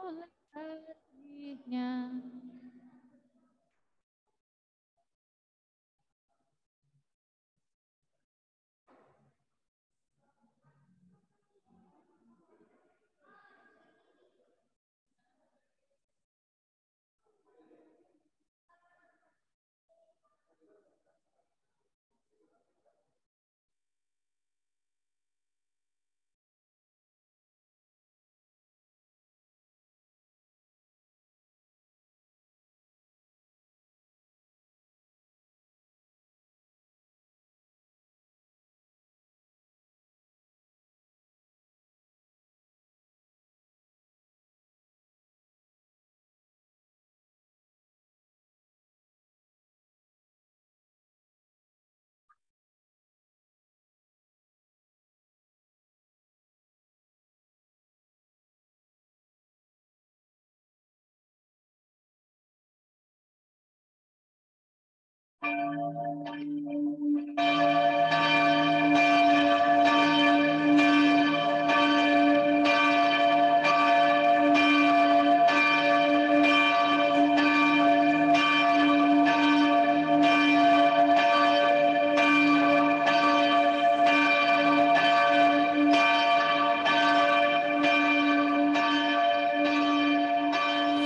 oleh kasih-Nya.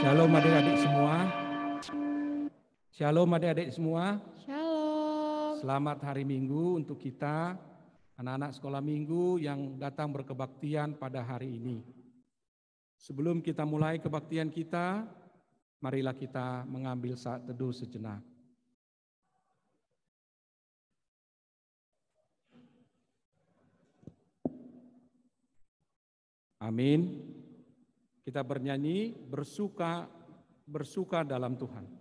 Shalom adik-adik semua. Shalom adik-adik semua. Shalom. Selamat hari Minggu untuk kita, anak-anak sekolah minggu yang datang berkebaktian pada hari ini. Sebelum kita mulai kebaktian kita, marilah kita mengambil saat teduh sejenak. Amin. Kita bernyanyi bersuka dalam Tuhan.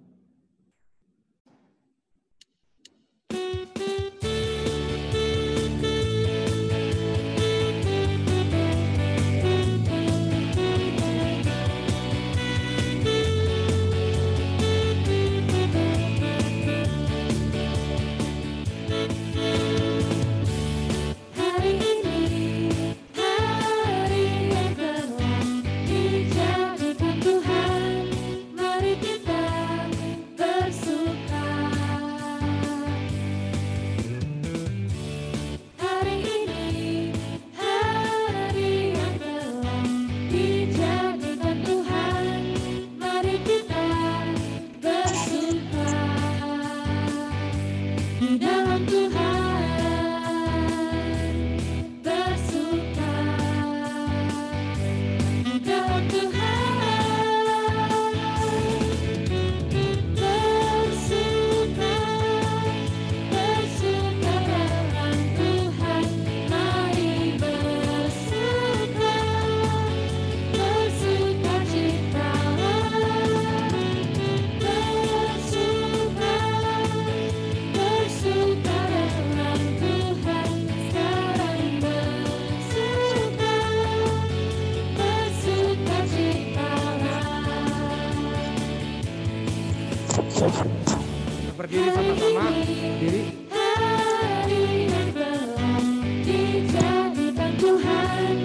Berdiri sama-sama, berdiri. Hari yang telah dijadikan Tuhan,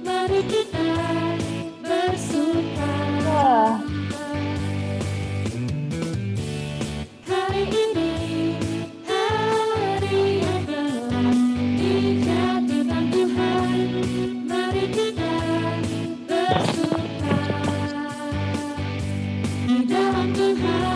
mari kita bersuka. Hari ini hari yang telah dijadikan Tuhan, mari kita bersuka di dalam Tuhan.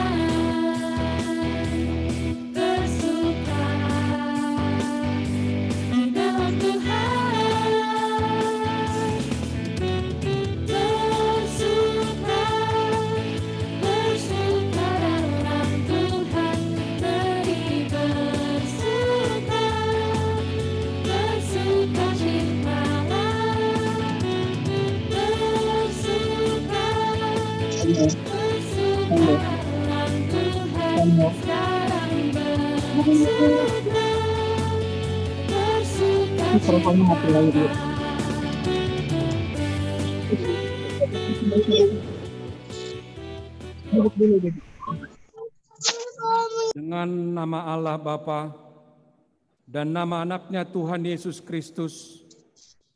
Mikrofonnya mati lagi. Dengan nama Allah Bapa dan nama anaknya Tuhan Yesus Kristus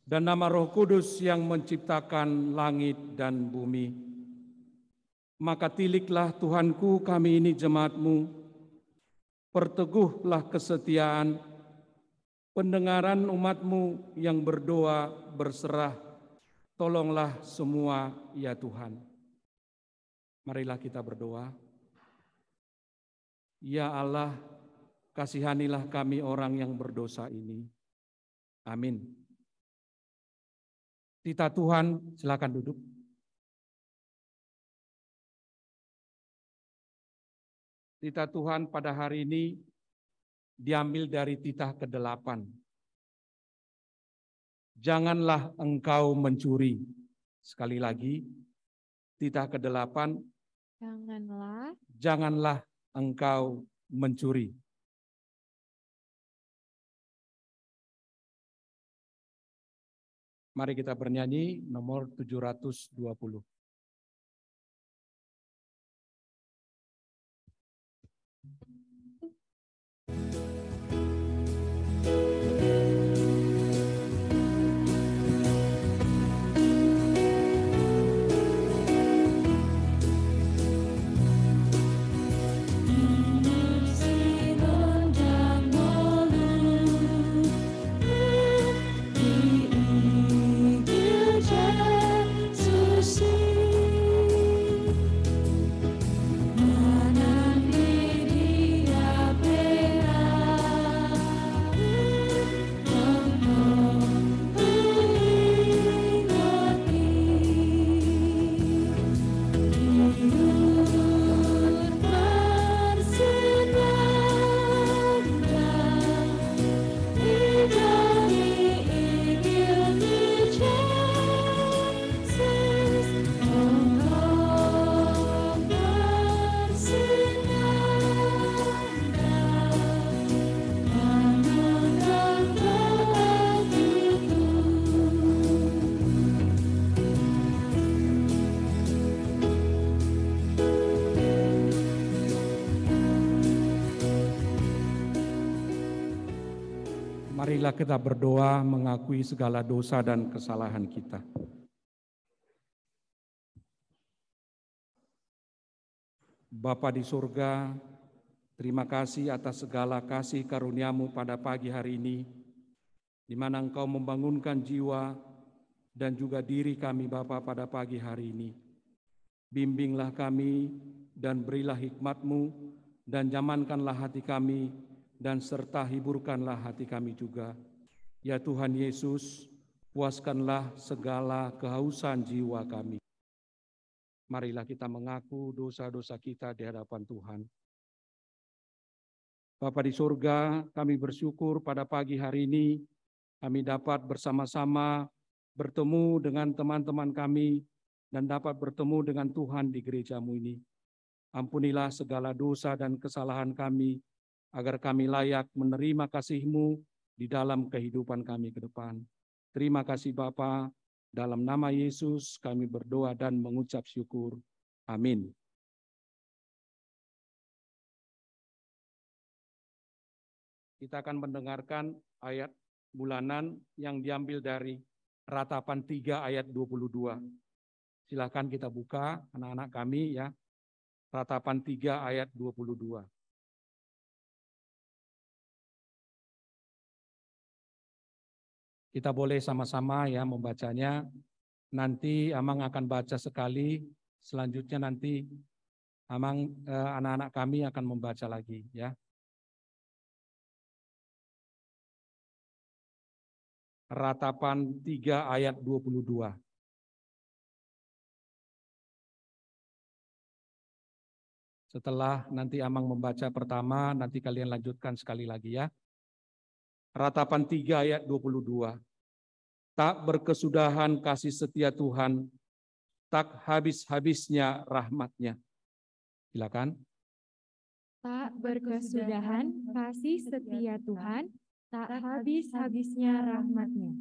dan nama Roh Kudus yang menciptakan langit dan bumi, Maka tiliklah Tuhanku kami ini jemaat-Mu, perteguhlah kesetiaan, pendengaran umat-Mu yang berdoa berserah, tolonglah semua ya Tuhan. Marilah kita berdoa. Ya Allah, kasihanilah kami orang yang berdosa ini. Amin. Tita Tuhan, silakan duduk. Tita Tuhan pada hari ini diambil dari titah ke-8. Janganlah engkau mencuri. Sekali lagi, titah ke-8. Janganlah engkau mencuri. Mari kita bernyanyi nomor 720. Marilah kita berdoa mengakui segala dosa dan kesalahan kita. Bapa di surga, terima kasih atas segala kasih karunia-Mu pada pagi hari ini, di mana Engkau membangunkan jiwa dan juga diri kami Bapa pada pagi hari ini. Bimbinglah kami dan berilah hikmat-Mu dan nyamankanlah hati kami dan serta hiburkanlah hati kami juga. Ya Tuhan Yesus, puaskanlah segala kehausan jiwa kami. Marilah kita mengaku dosa-dosa kita di hadapan Tuhan. Bapa di surga, kami bersyukur pada pagi hari ini kami dapat bersama-sama bertemu dengan teman-teman kami dan dapat bertemu dengan Tuhan di gereja-Mu ini. Ampunilah segala dosa dan kesalahan kami, agar kami layak menerima kasih-Mu di dalam kehidupan kami ke depan. Terima kasih Bapa, dalam nama Yesus kami berdoa dan mengucap syukur. Amin. Kita akan mendengarkan ayat bulanan yang diambil dari Ratapan 3 ayat 22. Silakan kita buka anak-anak kami ya. Ratapan 3 ayat 22. Kita boleh sama-sama ya membacanya. Nanti Amang akan baca sekali, selanjutnya nanti Amang anak-anak kami akan membaca lagi ya. Ratapan 3 ayat 22. Setelah nanti Amang membaca pertama, nanti kalian lanjutkan sekali lagi ya. Ratapan 3 ayat 22. Tak berkesudahan kasih setia Tuhan, tak habis-habisnya rahmat-Nya. Silakan. Tak berkesudahan kasih setia Tuhan, tak habis-habisnya rahmat-Nya.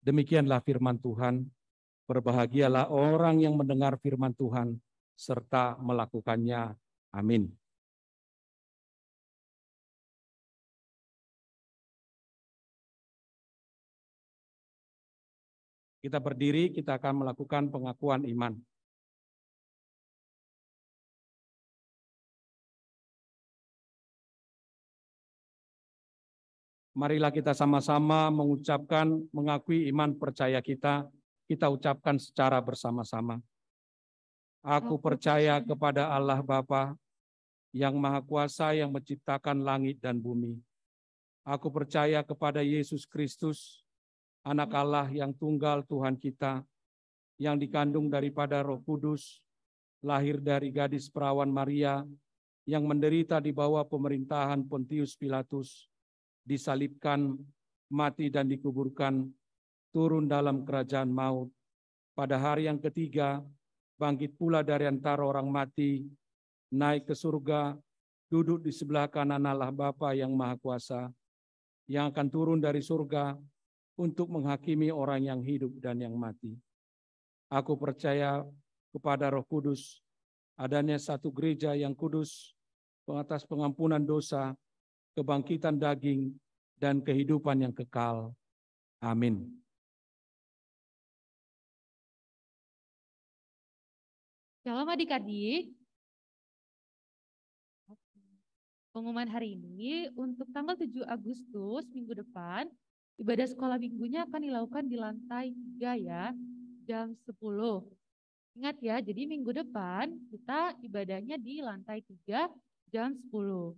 Demikianlah firman Tuhan. Berbahagialah orang yang mendengar firman Tuhan serta melakukannya. Amin. Kita berdiri, kita akan melakukan pengakuan iman. Marilah kita sama-sama mengucapkan, mengakui iman percaya kita ucapkan secara bersama-sama. Aku percaya kepada Allah Bapa yang Maha Kuasa yang menciptakan langit dan bumi. Aku percaya kepada Yesus Kristus, Anak Allah yang tunggal Tuhan kita, yang dikandung daripada Roh Kudus, lahir dari gadis perawan Maria, yang menderita di bawah pemerintahan Pontius Pilatus, disalibkan, mati dan dikuburkan, turun dalam kerajaan maut. Pada hari yang ketiga, bangkit pula dari antara orang mati, naik ke surga, duduk di sebelah kanan Allah Bapa yang Maha Kuasa, yang akan turun dari surga untuk menghakimi orang yang hidup dan yang mati. Aku percaya kepada Roh Kudus, adanya satu gereja yang kudus, atas pengampunan dosa, kebangkitan daging, dan kehidupan yang kekal. Amin. Shalom adik-adik. Pengumuman hari ini untuk tanggal 7 Agustus minggu depan, ibadah sekolah minggunya akan dilakukan di lantai 3 ya, jam 10. Ingat ya, jadi minggu depan kita ibadahnya di lantai 3 jam 10.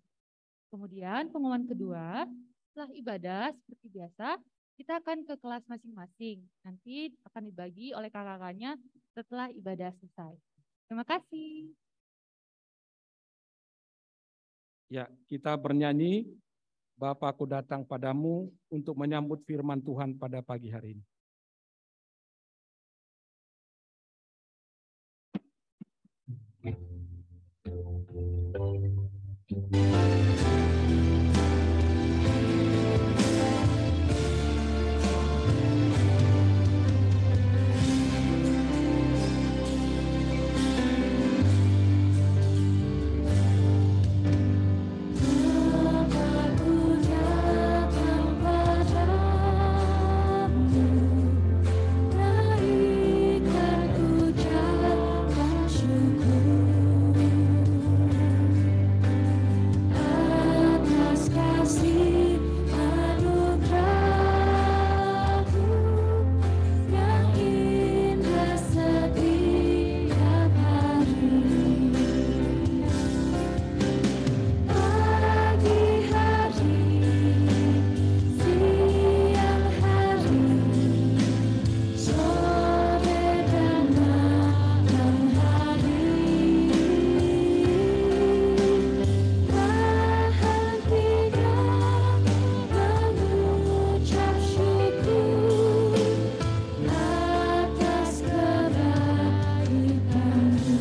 Kemudian pengumuman kedua, setelah ibadah seperti biasa, kita akan ke kelas masing-masing. Nanti akan dibagi oleh kakak-kakaknya setelah ibadah selesai. Terima kasih. Ya, kita bernyanyi, Bapakku datang padamu untuk menyambut firman Tuhan pada pagi hari ini. Bapakku datang padamu, naikkan ucapan syukur atas kasih anugerah-Mu yang indah setiap hari. Pagi hari, siang hari, sore dan malam hari, tak hentinya mengucap syukur atas kebaikan-Mu.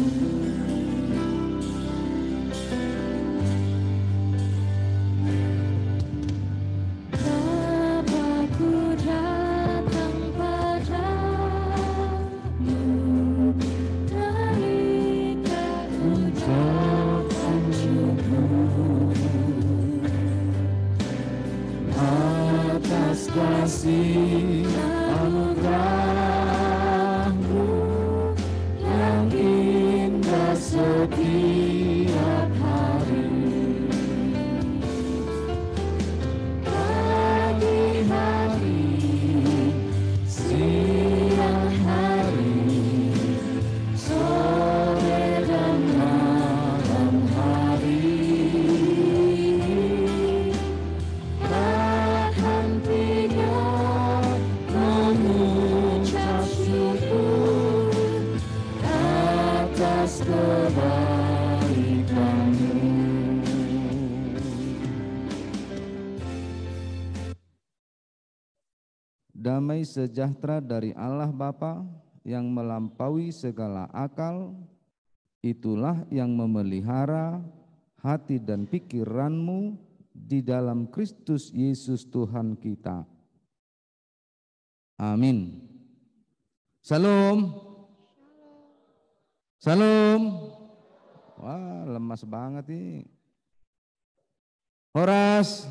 Bapakku datang padamu, naikkan ucapan syukur atas kasih anugerah-Mu yang indah setiap hari. Pagi hari, siang hari, sore dan malam hari, tak hentinya mengucap syukur atas kebaikan-Mu. Damai sejahtera dari Allah Bapa yang melampaui segala akal, itulah yang memelihara hati dan pikiranmu di dalam Kristus Yesus Tuhan kita. Amin. Salam. Salam. Wah, lemas banget nih. Horas.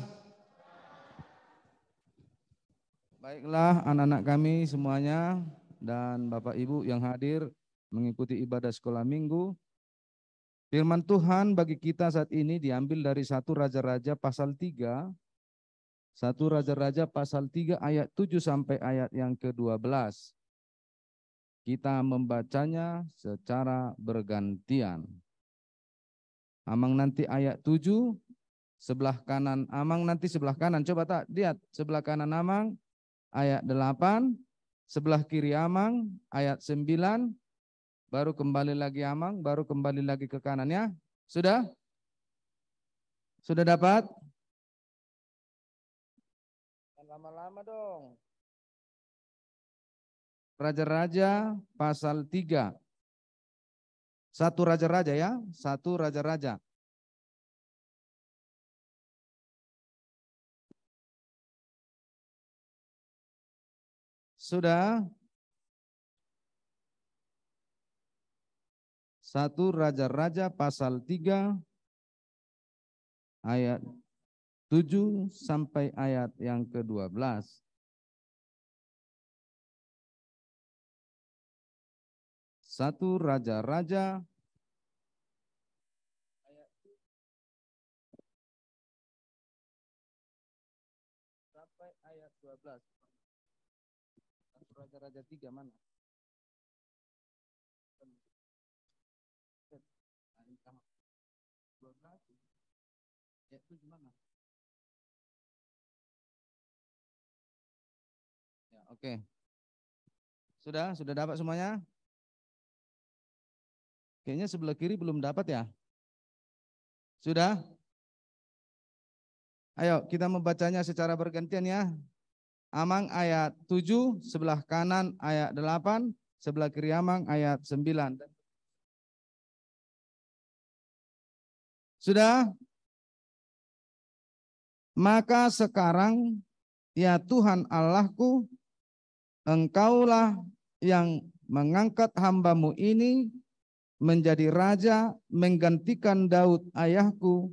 Baiklah anak-anak kami semuanya dan Bapak Ibu yang hadir mengikuti ibadah sekolah minggu. Firman Tuhan bagi kita saat ini diambil dari 1 Raja-Raja pasal 3 1 Raja-Raja pasal 3 ayat 7 sampai ayat yang ke-12. Kita membacanya secara bergantian. Amang nanti ayat 7, sebelah kanan Amang nanti sebelah kanan. Coba tak lihat sebelah kanan Amang ayat 8, sebelah kiri Amang ayat 9, baru kembali lagi Amang, baru kembali lagi ke kanannya. Sudah? Sudah dapat? Lama-lama dong. Raja-Raja pasal 3. 1 Raja-Raja ya, 1 Raja-Raja. Sudah? 1 Raja-Raja pasal 3 ayat 7 sampai ayat yang ke-12. 1 Raja-Raja sampai ayat 12. 1 Raja-Raja 3 mana? Ayat 7 mana? Ya, oke. Sudah dapat semuanya? Kayaknya sebelah kiri belum dapat ya? Sudah? Ayo kita membacanya secara bergantian ya. Amang ayat 7, sebelah kanan ayat 8, sebelah kiri Amang ayat 9. Sudah? Maka sekarang ya Tuhan Allahku, Engkaulah yang mengangkat hamba-Mu ini menjadi raja menggantikan Daud ayahku,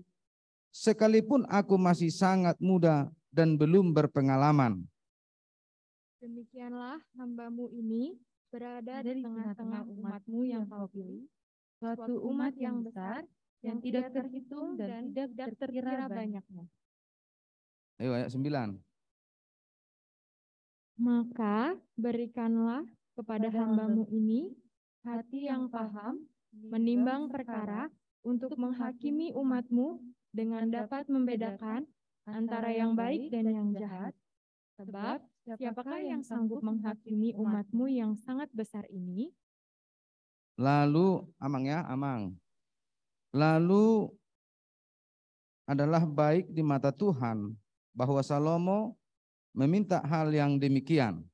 sekalipun aku masih sangat muda dan belum berpengalaman. Demikianlah hamba-Mu ini berada di tengah-tengah umat-Mu yang Kau pilih, suatu umat yang besar, yang tidak terhitung dan tidak terkira banyaknya. Ayo ayat 9. Maka berikanlah kepada hamba-Mu ini hati yang paham, menimbang perkara, untuk menghakimi umat-Mu dengan dapat membedakan antara yang baik dan yang jahat. Sebab siapakah yang sanggup menghakimi umat-Mu yang sangat besar ini? Lalu Amang ya, Amang. Lalu adalah baik di mata Tuhan bahwa Salomo meminta hal yang demikian.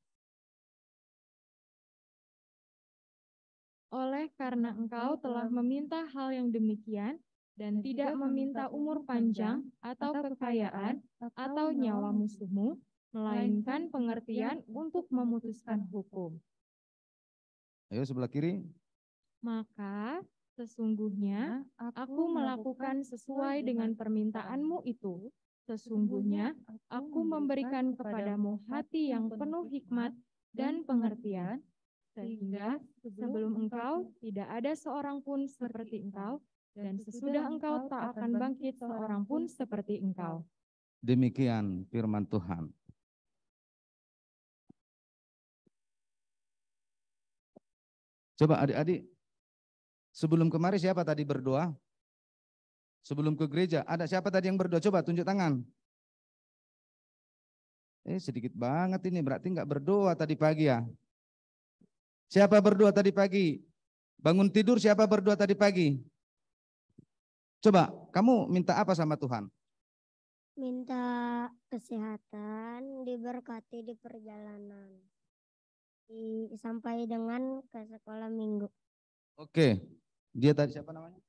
Oleh karena engkau telah meminta hal yang demikian dan tidak meminta umur panjang atau kekayaan atau nyawa musuhmu, melainkan pengertian untuk memutuskan hukum. Ayo sebelah kiri. Maka sesungguhnya aku melakukan sesuai dengan permintaanmu itu. Sesungguhnya aku memberikan kepadamu hati yang penuh hikmat dan pengertian, sehingga sebelum engkau tidak ada seorang pun seperti engkau, dan sesudah engkau tak akan bangkit seorang pun seperti engkau. Demikian firman Tuhan. Coba adik-adik, sebelum kemarin siapa tadi berdoa? Sebelum ke gereja, ada siapa tadi yang berdoa? Coba tunjuk tangan. Sedikit banget ini, berarti nggak berdoa tadi pagi ya. Siapa berdoa tadi pagi? Bangun tidur siapa berdoa tadi pagi? Coba, kamu minta apa sama Tuhan? Minta kesehatan, diberkati di perjalanan, sampai dengan ke sekolah minggu. Oke, dia tadi siapa namanya?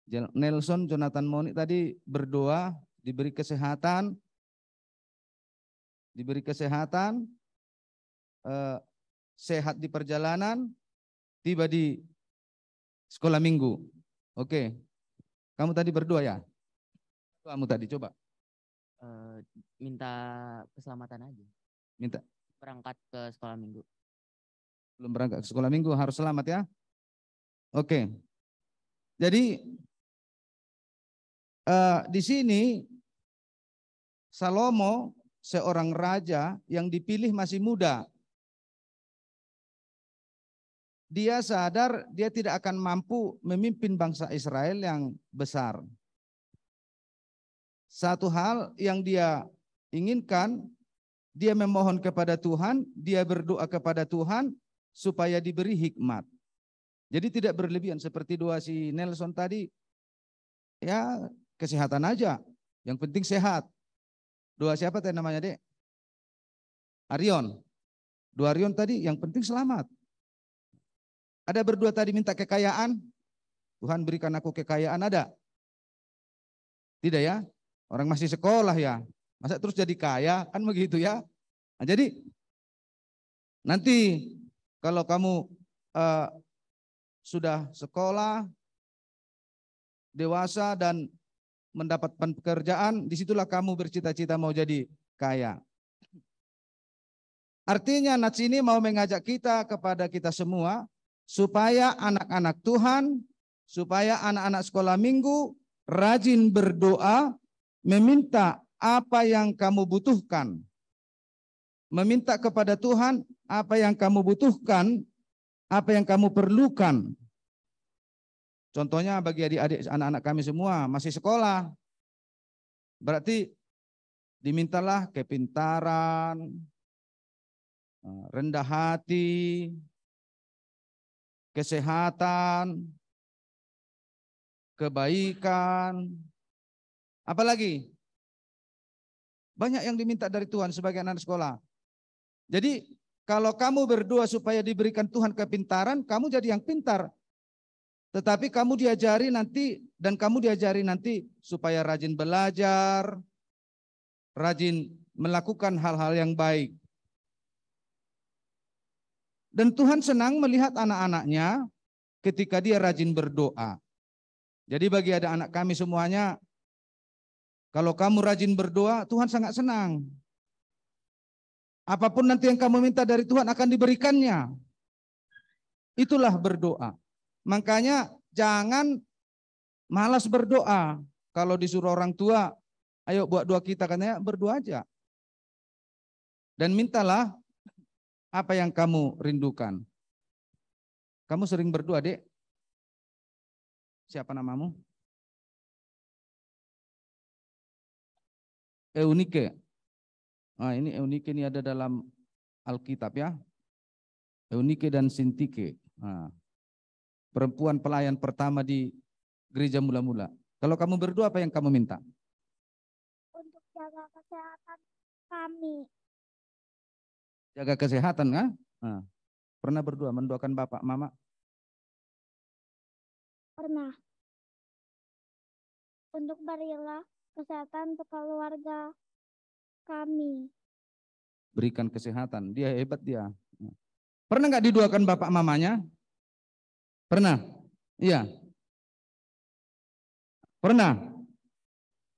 Nelson Jonathan Monik tadi berdoa, diberi kesehatan, sehat di perjalanan, tiba di sekolah minggu. Oke, kamu tadi berdoa ya? Kamu tadi coba. Minta keselamatan aja. Minta. Berangkat ke sekolah minggu. Belum berangkat ke sekolah minggu harus selamat ya. Oke. Jadi di sini Salomo seorang raja yang dipilih masih muda. Dia sadar dia tidak akan mampu memimpin bangsa Israel yang besar. Satu hal yang dia inginkan, dia memohon kepada Tuhan, dia berdoa kepada Tuhan supaya diberi hikmat. Jadi tidak berlebihan seperti doa si Nelson tadi. Ya, kesehatan aja. Yang penting sehat. Doa siapa tadi namanya, Dek? Arion. Doa Arion tadi yang penting selamat. Ada berdua tadi minta kekayaan. Tuhan berikan aku kekayaan, ada? Tidak ya? Orang masih sekolah ya. Masa terus jadi kaya? Kan begitu ya. Nah, jadi nanti kalau kamu sudah sekolah, dewasa dan mendapat pekerjaan, disitulah kamu bercita-cita mau jadi kaya. Artinya Nats ini mau mengajak kita kepada kita semua, supaya anak-anak Tuhan, supaya anak-anak sekolah minggu rajin berdoa, meminta apa yang kamu butuhkan. Meminta kepada Tuhan apa yang kamu butuhkan, apa yang kamu perlukan. Contohnya bagi adik-adik anak-anak kami semua masih sekolah. Berarti dimintalah kepintaran, rendah hati, kesehatan, kebaikan, apalagi banyak yang diminta dari Tuhan sebagai anak sekolah. Jadi kalau kamu berdoa supaya diberikan Tuhan kepintaran, kamu jadi yang pintar. Tetapi kamu diajari nanti supaya rajin belajar, rajin melakukan hal-hal yang baik. Dan Tuhan senang melihat anak-anaknya ketika dia rajin berdoa. Jadi bagi ada anak kami semuanya, kalau kamu rajin berdoa, Tuhan sangat senang. Apapun nanti yang kamu minta dari Tuhan akan diberikannya. Itulah berdoa. Makanya jangan malas berdoa. Kalau disuruh orang tua, ayo buat doa kita, katanya berdoa aja. Dan mintalah apa yang kamu rindukan. Kamu sering berdoa, Dek? Siapa namamu? Eunike. Nah, ini Eunike ini ada dalam Alkitab ya. Eunike dan Sintike. Nah, perempuan pelayan pertama di gereja mula-mula. Kalau kamu berdoa, apa yang kamu minta? Untuk jaga kesehatan kami. Jaga kesehatan kan? Nah, pernah berdoa mendoakan bapak, mama? Pernah. Untuk berilah kesehatan untuk keluarga kami. Berikan kesehatan. Dia hebat dia. Pernah nggak didoakan bapak mamanya? Pernah? Iya. Pernah?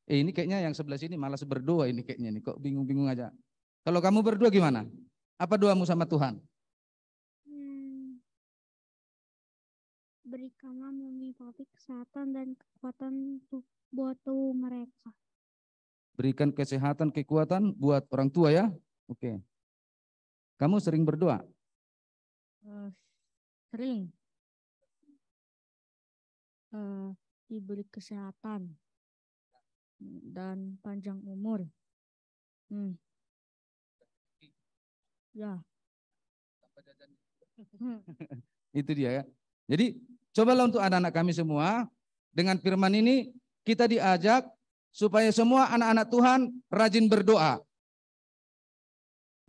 Ini kayaknya yang sebelah sini malas berdoa ini kayaknya nih. Kok bingung-bingung aja. Kalau kamu berdoa gimana? Apa doamu sama Tuhan? Berikanlah mami papi kesehatan dan kekuatan buat tubuh mereka. Berikan kesehatan, kekuatan buat orang tua ya. Oke. Kamu sering berdoa? Sering. Diberi kesehatan dan panjang umur. Ya. Itu dia ya. Jadi cobalah untuk anak-anak kami semua, dengan firman ini kita diajak supaya semua anak-anak Tuhan rajin berdoa.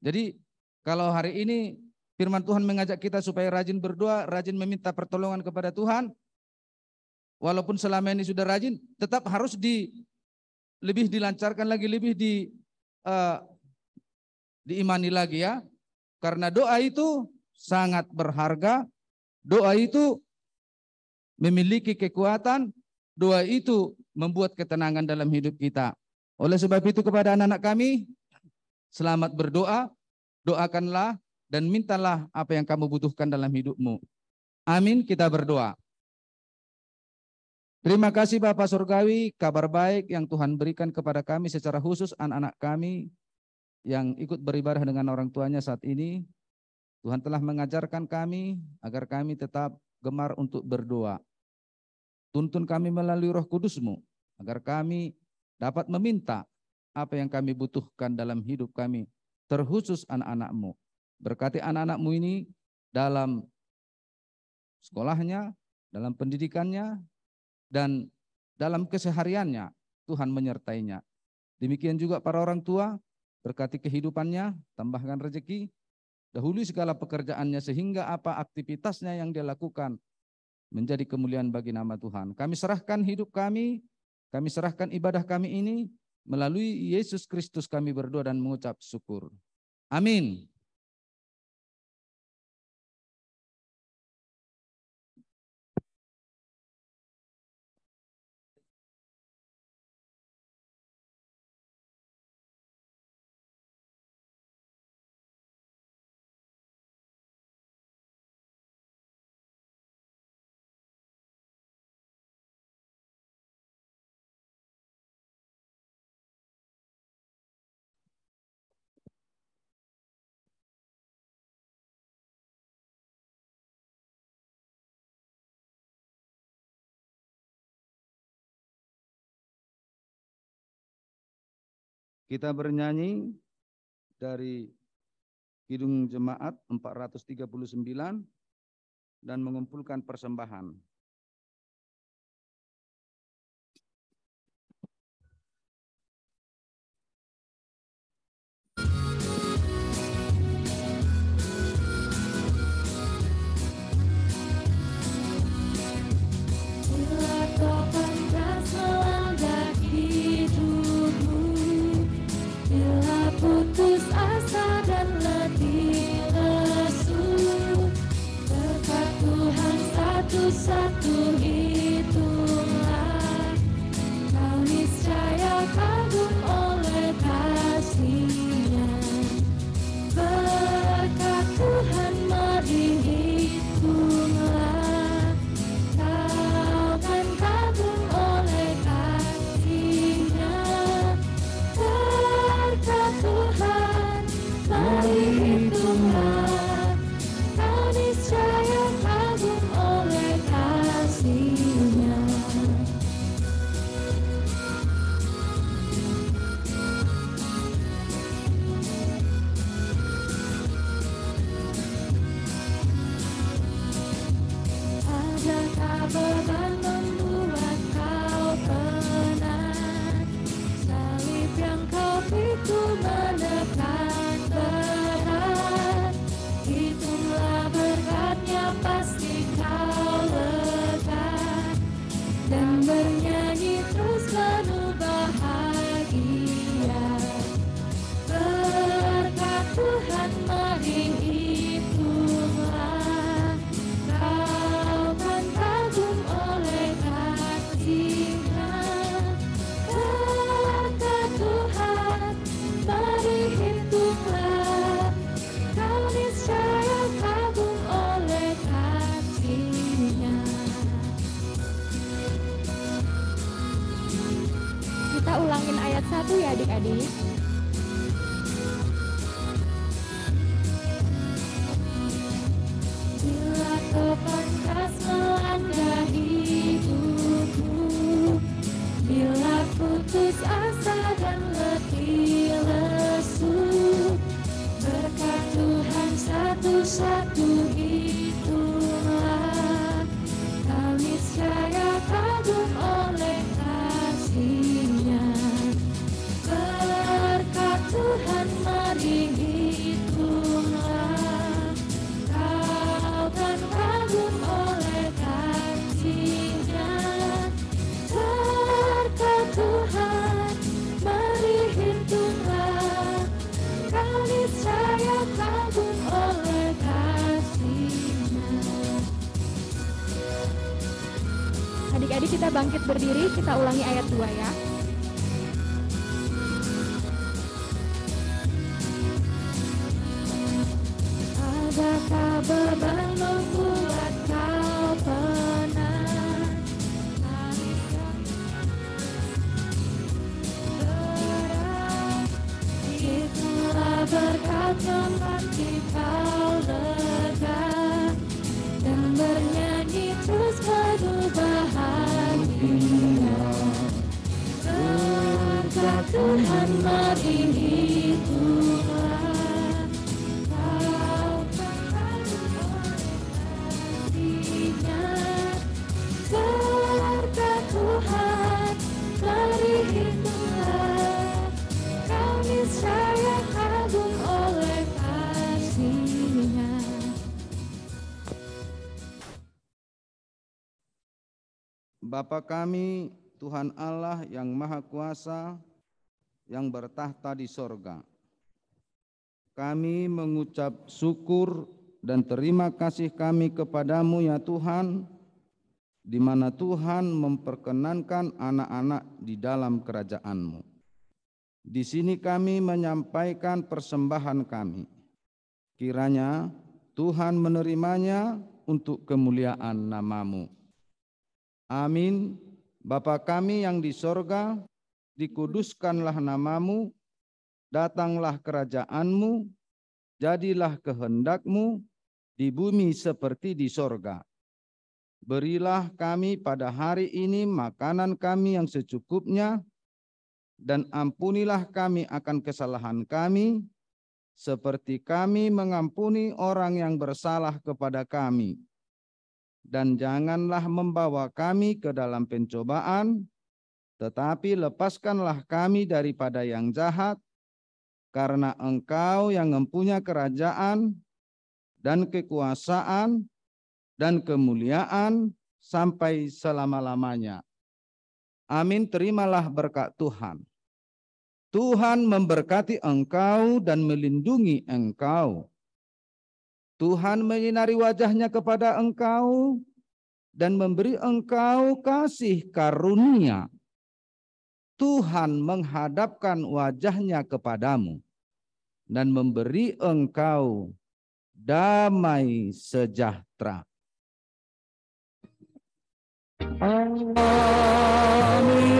Jadi kalau hari ini firman Tuhan mengajak kita supaya rajin berdoa, rajin meminta pertolongan kepada Tuhan, walaupun selama ini sudah rajin, tetap harus lebih dilancarkan lagi, lebih diimani lagi ya. Karena doa itu sangat berharga, doa itu memiliki kekuatan, doa itu membuat ketenangan dalam hidup kita. Oleh sebab itu kepada anak-anak kami, selamat berdoa, doakanlah dan mintalah apa yang kamu butuhkan dalam hidupmu. Amin, kita berdoa. Terima kasih Bapak Surgawi, kabar baik yang Tuhan berikan kepada kami secara khusus anak-anak kami yang ikut beribadah dengan orang tuanya saat ini. Tuhan telah mengajarkan kami agar kami tetap gemar untuk berdoa. Tuntun kami melalui Roh Kudus-Mu agar kami dapat meminta apa yang kami butuhkan dalam hidup kami, terkhusus anak-anak-Mu. Berkati anak-anak-Mu ini dalam sekolahnya, dalam pendidikannya, dan dalam kesehariannya. Tuhan menyertainya. Demikian juga para orang tua, berkati kehidupannya, tambahkan rezeki, dahului segala pekerjaannya sehingga apa aktivitasnya yang dia lakukan menjadi kemuliaan bagi nama Tuhan. Kami serahkan hidup kami serahkan ibadah kami ini melalui Yesus Kristus kami berdoa dan mengucap syukur. Amin. Kita bernyanyi dari Kidung Jemaat 439 dan mengumpulkan persembahan. Bila topan ras melanda hidupmu, bila putus asa dan letih lesu, berkat Tuhan satu-satu itulah, kau niscaya kagum oleh kasih-Nya. Berkat Tuhan mari hitunglah, kau kan kagum oleh kasih-Nya. Berkat Tuhan mari hitunglah, kau niscaya kagum oleh kasih-Nya. Adakah beban membuat kau penat? Salib yang kau pikul menekan berat. Hitunglah berkatnya, pasti kau lega, dan bernyanyi terus penuh bahagia. Berkat Tuhan mari hitunglah, kau kan kagum oleh kasih-Nya. Berkat Tuhan mari hitunglah, kau niscaya kagum oleh kasih-Nya. Kita ulangin ayat 1 ya adik-adik. Bila topan keras melanda hidupmu, bila putus asa dan letih lesu, berkat Tuhan satu-satu itulah, kau niscaya kagum oleh kasih-Nya. Berkat Tuhan mari hitunglah, kau kan kagum oleh kasih-Nya. Berkat Tuhan mari hitunglah, kau niscaya kagum oleh kasih-Nya. Adik-adik kita bangkit berdiri, kita ulangi ayat 2 ya. Adakah beban membuat kau penat? Salib Bapa kami, Tuhan Allah yang Maha Kuasa, yang bertahta di sorga. Kami mengucap syukur dan terima kasih kami kepadamu ya Tuhan, di mana Tuhan memperkenankan anak-anak di dalam kerajaan-Mu. Di sini kami menyampaikan persembahan kami. Kiranya Tuhan menerimanya untuk kemuliaan nama-Mu. Amin. Bapa kami yang di sorga, dikuduskanlah nama-Mu, datanglah kerajaan-Mu, jadilah kehendak-Mu di bumi seperti di sorga. Berilah kami pada hari ini makanan kami yang secukupnya, dan ampunilah kami akan kesalahan kami, seperti kami mengampuni orang yang bersalah kepada kami. Dan janganlah membawa kami ke dalam pencobaan, tetapi lepaskanlah kami daripada yang jahat, karena Engkau yang mempunyai kerajaan dan kekuasaan dan kemuliaan sampai selama-lamanya. Amin. Terimalah berkat Tuhan. Tuhan memberkati engkau dan melindungi engkau. Tuhan menyinari wajahnya kepada engkau dan memberi engkau kasih karunia. Tuhan menghadapkan wajahnya kepadamu dan memberi engkau damai sejahtera. Amin. Amin.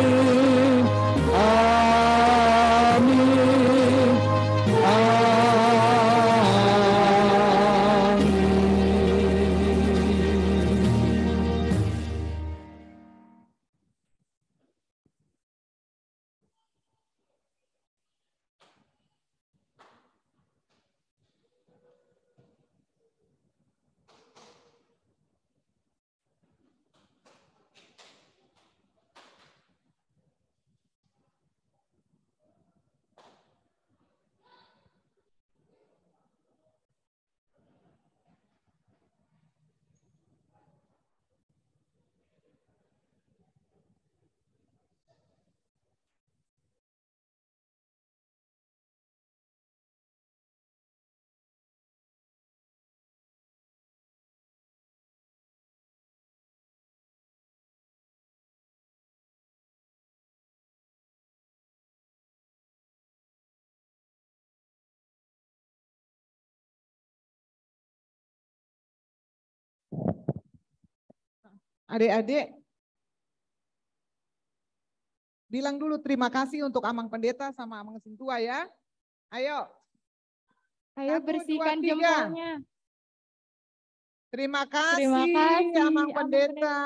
Adik-adik, bilang dulu terima kasih untuk Amang Pendeta sama Amang Sintua ya. Ayo. Ayo 1, 2, bersihkan 3. jempolnya. Terima kasih, Amang Pendeta.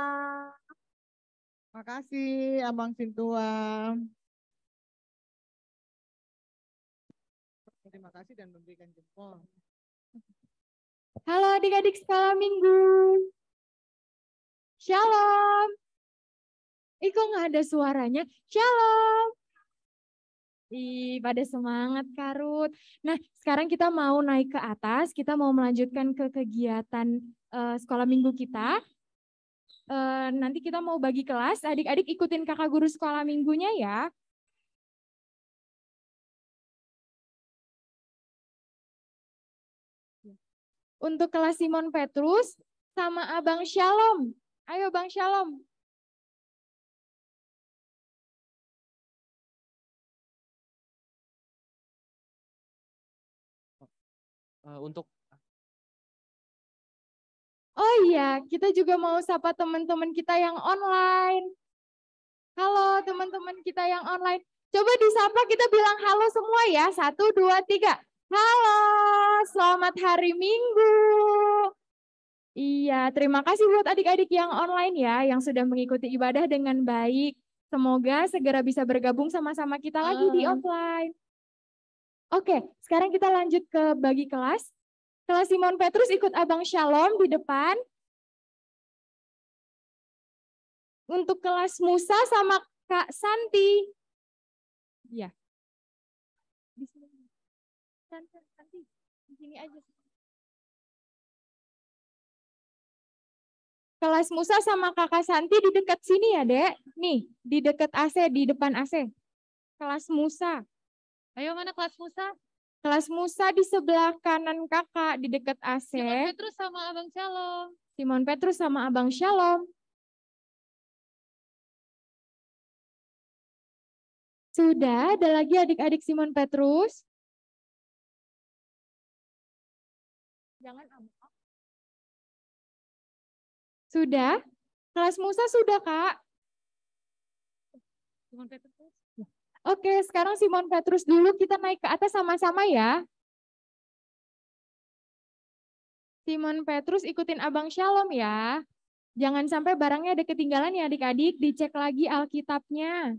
Terima kasih Amang Sintua. Terima kasih dan memberikan jempol. Halo adik-adik sekolah minggu. Shalom. Kok nggak ada suaranya? Shalom. Pada semangat Karut. Nah, sekarang kita mau naik ke atas, kita mau melanjutkan ke kegiatan sekolah minggu kita. Nanti kita mau bagi kelas, adik-adik ikutin kakak guru sekolah minggunya ya. Untuk kelas Simon Petrus sama Abang Shalom. Ayo Bang Shalom. Untuk Oh iya, kita juga mau sapa teman-teman kita yang online. Halo teman-teman kita yang online. Coba disapa, kita bilang halo semua ya. 1, 2, 3. Halo, selamat hari Minggu. Iya, terima kasih buat adik-adik yang online ya, yang sudah mengikuti ibadah dengan baik. Semoga segera bisa bergabung sama-sama kita lagi di offline. Oke, sekarang kita lanjut ke bagi kelas. Kelas Simon Petrus ikut Abang Shalom di depan. Untuk kelas Musa sama Kak Santi. Iya. Di sini. Santi, di sini aja. Kelas Musa sama Kakak Santi di dekat sini ya, Dek. Nih, di dekat AC, di depan AC. Kelas Musa. Ayo mana kelas Musa? Kelas Musa di sebelah kanan Kakak, di dekat AC. Simon Petrus sama Abang Shalom. Simon Petrus sama Abang Shalom. Sudah, ada lagi adik-adik Simon Petrus? Jangan abang. Sudah? Kelas Musa sudah, Kak? Simon Petrus. Oke, sekarang Simon Petrus dulu, kita naik ke atas sama-sama ya. Simon Petrus ikutin Abang Shalom ya. Jangan sampai barangnya ada ketinggalan ya adik-adik, dicek lagi Alkitabnya.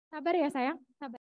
Sabar ya sayang, sabar.